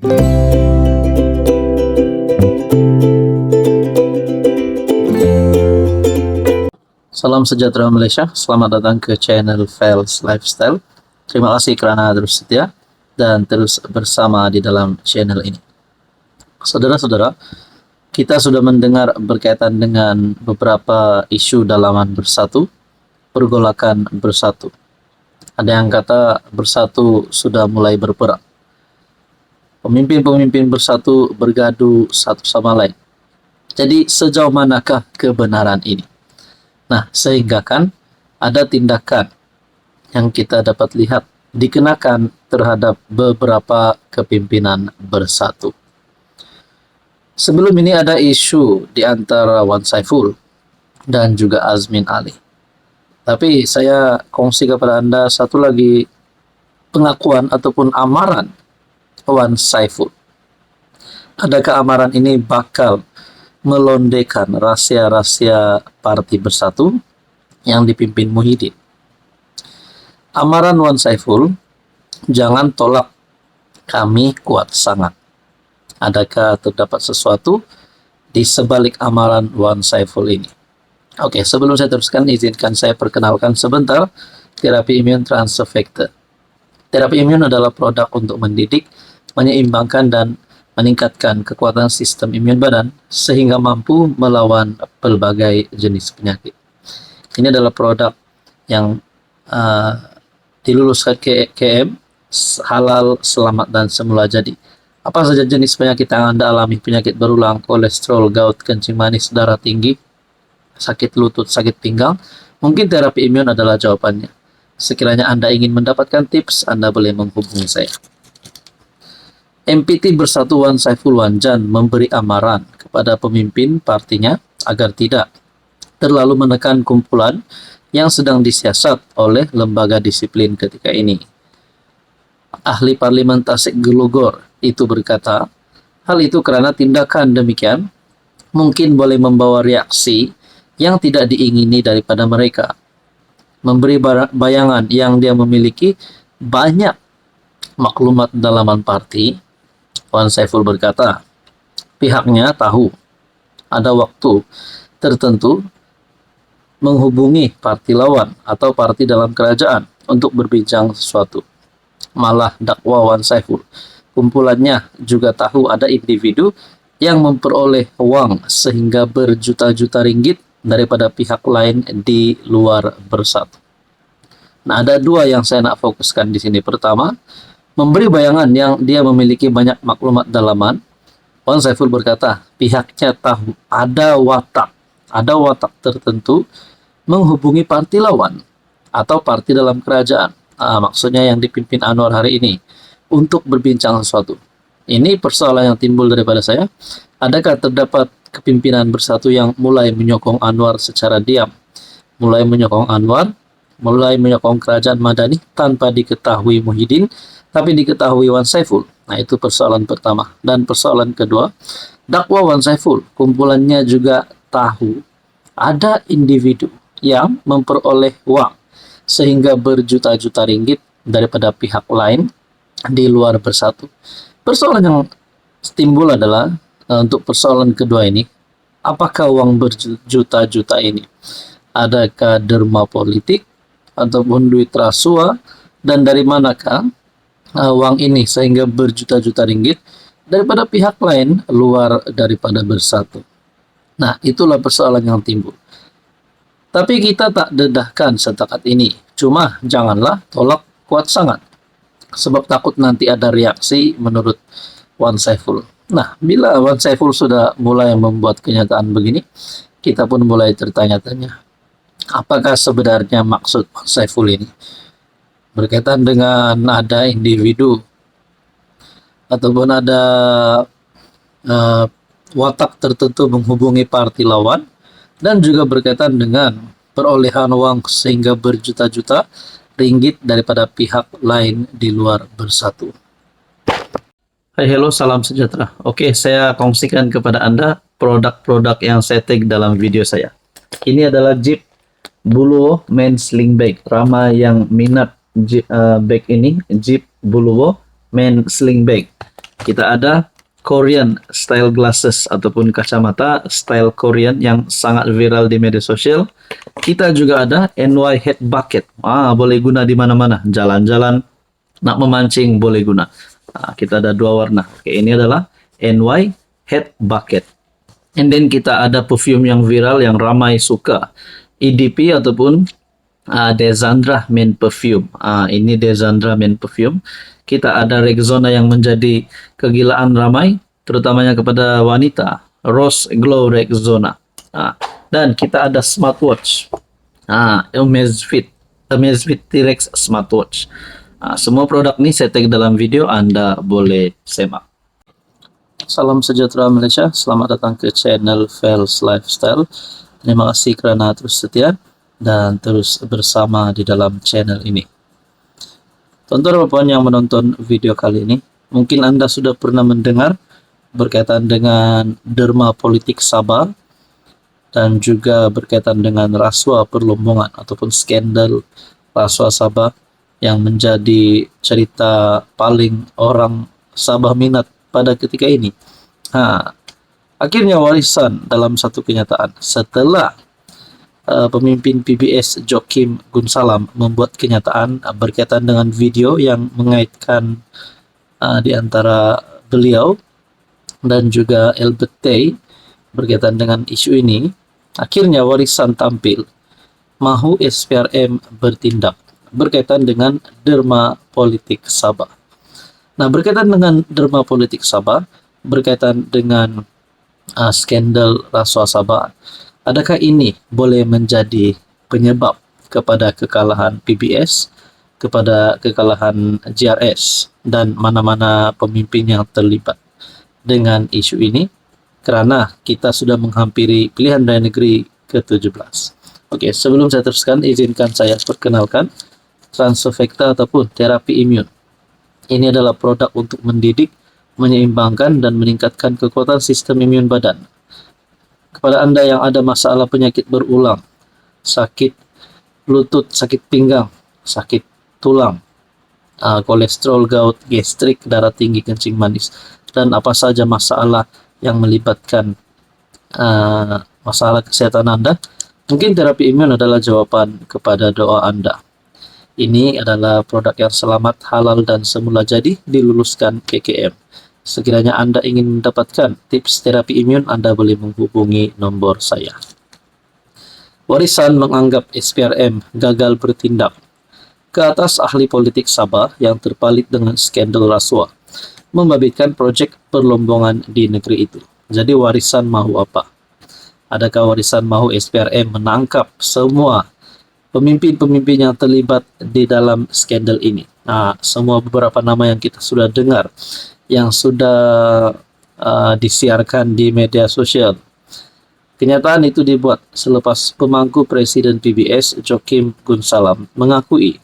Salam sejahtera Malaysia, selamat datang ke channel Fels Lifestyle. Terima kasih kerana terus setia dan terus bersama di dalam channel ini. Saudara-saudara, kita sudah mendengar berkaitan dengan beberapa isu dalaman bersatu, pergolakan bersatu. Ada yang kata bersatu sudah mulai berperang. Pemimpin-pemimpin bersatu bergaduh satu sama lain. Jadi sejauh manakah kebenaran ini? Nah, sehingga kan ada tindakan yang kita dapat lihat dikenakan terhadap beberapa kepimpinan bersatu. Sebelum ini ada isu di antara Wan Saiful dan juga Azmin Ali. Tapi saya kongsi kepada Anda satu lagi pengakuan ataupun amaran Wan Saiful. Adakah amaran ini bakal melondekan rahasia-rahasia parti bersatu yang dipimpin Muhyiddin? Amaran Wan Saiful, jangan tolak, kami kuat sangat. Adakah terdapat sesuatu di sebalik amaran Wan Saiful ini? Oke, sebelum saya teruskan, izinkan saya perkenalkan sebentar terapi imun transfer factor. Terapi imun adalah produk untuk mendidik, menyeimbangkan, dan meningkatkan kekuatan sistem imun badan sehingga mampu melawan berbagai jenis penyakit. Ini adalah produk yang diluluskan ke KM, halal, selamat, dan semula jadi. Apa saja jenis penyakit yang Anda alami? Penyakit berulang, kolesterol, gout, kencing manis, darah tinggi, sakit lutut, sakit pinggang, mungkin terapi imun adalah jawabannya. Sekiranya Anda ingin mendapatkan tips, Anda boleh menghubungi saya. MPT Bersatu Wan Saiful Wanjan memberi amaran kepada pemimpin partinya agar tidak terlalu menekan kumpulan yang sedang disiasat oleh lembaga disiplin ketika ini. Ahli Parlimen Tasik Gelugor itu berkata, hal itu karena tindakan demikian mungkin boleh membawa reaksi yang tidak diingini daripada mereka. Memberi bayangan yang dia memiliki banyak maklumat dalaman parti. Wan Saiful berkata, pihaknya tahu ada waktu tertentu menghubungi parti lawan atau parti dalam kerajaan untuk berbincang sesuatu. Malah dakwa Wan Saiful, kumpulannya juga tahu ada individu yang memperoleh uang sehingga berjuta-juta ringgit daripada pihak lain di luar bersatu. Nah, ada dua yang saya nak fokuskan di sini. Pertama, memberi bayangan yang dia memiliki banyak maklumat dalaman. Wan Saiful berkata, pihaknya tahu ada watak tertentu menghubungi parti lawan atau parti dalam kerajaan. Maksudnya yang dipimpin Anwar hari ini untuk berbincang sesuatu. Ini persoalan yang timbul daripada saya. Adakah terdapat kepimpinan bersatu yang mulai menyokong Anwar secara diam? Mulai menyokong Anwar, mulai menyokong kerajaan Madani tanpa diketahui Muhyiddin, tapi diketahui Wan Saiful. Nah, itu persoalan pertama. Dan persoalan kedua, dakwa Wan Saiful, kumpulannya juga tahu ada individu yang memperoleh uang sehingga berjuta-juta ringgit daripada pihak lain di luar bersatu. Persoalan yang timbul adalah untuk persoalan kedua ini, apakah uang berjuta-juta ini adakah derma politik ataupun duit rasuah, dan dari manakah uang ini sehingga berjuta-juta ringgit daripada pihak lain luar daripada bersatu. Nah, itulah persoalan yang timbul. Tapi kita tak dedahkan setakat ini. Cuma janganlah tolak kuat sangat, sebab takut nanti ada reaksi menurut Wan Saiful. Nah, bila Wan Saiful sudah mulai membuat kenyataan begini, kita pun mulai tertanya-tanya, apakah sebenarnya maksud Wan Saiful ini? Berkaitan dengan ada individu ataupun ada watak tertentu menghubungi parti lawan, dan juga berkaitan dengan perolehan uang sehingga berjuta-juta ringgit daripada pihak lain di luar bersatu. Hai, hello, salam sejahtera. Oke, saya kongsikan kepada Anda produk-produk yang saya tag dalam video saya. Ini adalah Jeep Buluwo Men Sling Bag. Ramai yang minat bag ini, Jeep Buluwo Men Sling Bag. Kita ada Korean style glasses ataupun kacamata style Korean yang sangat viral di media sosial. Kita juga ada NY head bucket. Boleh guna di mana-mana. Jalan-jalan, nak memancing boleh guna. Kita ada dua warna. Oke, ini adalah NY head bucket. And then kita ada perfume yang viral yang ramai suka. EDP ataupun Desandra Men Perfume. Ini Desandra Men Perfume. Kita ada Rexona yang menjadi kegilaan ramai, terutamanya kepada wanita. Rose Glow Rexona. Dan kita ada smartwatch. Amazfit T-Rex smartwatch. Semua produk ini saya tag dalam video, Anda boleh semak. Salam sejahtera Malaysia, selamat datang ke channel Fels Lifestyle. Terima kasih kerana terus setia dan terus bersama di dalam channel ini. Tuan-tuan dan puan yang menonton video kali ini, mungkin Anda sudah pernah mendengar berkaitan dengan derma politik Sabah dan juga berkaitan dengan rasuah perlombongan ataupun skandal rasuah Sabah yang menjadi cerita paling orang Sabah minat pada ketika ini. Akhirnya warisan dalam satu kenyataan setelah pemimpin PBS Joaquim Gunsalam membuat kenyataan berkaitan dengan video yang mengaitkan di antara beliau dan juga Albert Tay berkaitan dengan isu ini. Akhirnya warisan tampil mahu SPRM bertindak berkaitan dengan derma politik Sabah. Nah, berkaitan dengan derma politik Sabah, berkaitan dengan skandal rasuah Sabah, adakah ini boleh menjadi penyebab kepada kekalahan PBS, kepada kekalahan JRS dan mana-mana pemimpin yang terlibat dengan isu ini? Kerana kita sudah menghampiri pilihan raya negeri ke-17. Oke, sebelum saya teruskan, izinkan saya perkenalkan Transofecta ataupun terapi imun. Ini adalah produk untuk mendidik, menyeimbangkan dan meningkatkan kekuatan sistem imun badan. Kepada Anda yang ada masalah penyakit berulang, sakit lutut, sakit pinggang, sakit tulang, kolesterol, gout, gastrik, darah tinggi, kencing manis, dan apa saja masalah yang melibatkan masalah kesehatan Anda, mungkin terapi imun adalah jawaban kepada doa Anda. Ini adalah produk yang selamat, halal, dan semula jadi diluluskan PKM. Sekiranya Anda ingin mendapatkan tips terapi imun, Anda boleh menghubungi nombor saya. Warisan menganggap SPRM gagal bertindak. Ke atas ahli politik Sabah yang terpalit dengan skandal rasuah, membabitkan projek perlombongan di negeri itu. Jadi warisan mahu apa? Adakah warisan mahu SPRM menangkap semua pemimpin-pemimpin yang terlibat di dalam skandal ini? Semua beberapa nama yang kita sudah dengar, yang sudah disiarkan di media sosial. Kenyataan itu dibuat selepas pemangku Presiden PBS Joaquim Gunsalam mengakui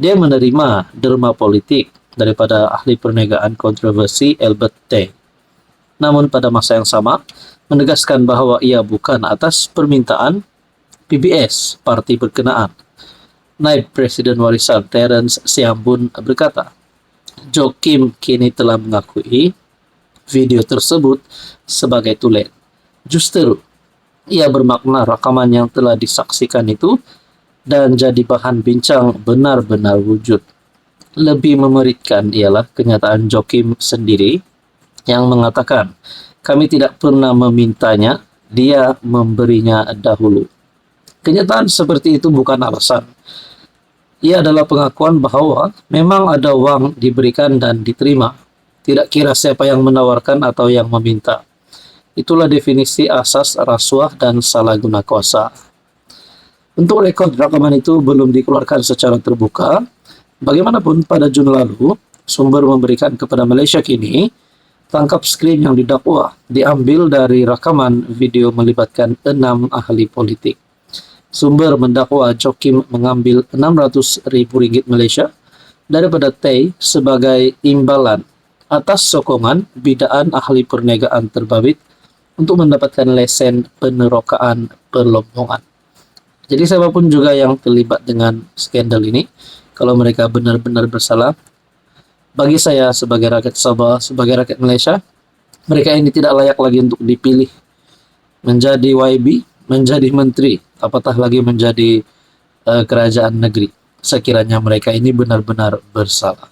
dia menerima derma politik daripada ahli perniagaan kontroversi Albert Tay. Namun pada masa yang sama menegaskan bahawa ia bukan atas permintaan PBS parti berkenaan. Naib Presiden Warisan Terence Siambun berkata, Joaquim kini telah mengakui video tersebut sebagai tulen. Justru, ia bermakna rakaman yang telah disaksikan itu dan jadi bahan bincang benar-benar wujud. Lebih memeritkan ialah kenyataan Joaquim sendiri yang mengatakan, kami tidak pernah memintanya, dia memberinya dahulu. Kenyataan seperti itu bukan alasan. Ia adalah pengakuan bahawa memang ada wang diberikan dan diterima. Tidak kira siapa yang menawarkan atau yang meminta. Itulah definisi asas rasuah dan salah guna kuasa. Untuk rekod rakaman itu belum dikeluarkan secara terbuka. Bagaimanapun pada Jun lalu, sumber memberikan kepada Malaysia kini, tangkap skrin yang didakwa diambil dari rakaman video melibatkan 6 ahli politik. Sumber mendakwa Joaquim mengambil RM600,000 Malaysia daripada Tay sebagai imbalan atas sokongan bidaan ahli perniagaan terbabit untuk mendapatkan lesen penerokaan perlombongan. Jadi siapapun juga yang terlibat dengan skandal ini, kalau mereka benar-benar bersalah, Bagi saya sebagai rakyat Sabah, sebagai rakyat Malaysia, mereka ini tidak layak lagi untuk dipilih menjadi YB, menjadi menteri, apatah lagi menjadi kerajaan negeri. Sekiranya mereka ini benar-benar bersalah.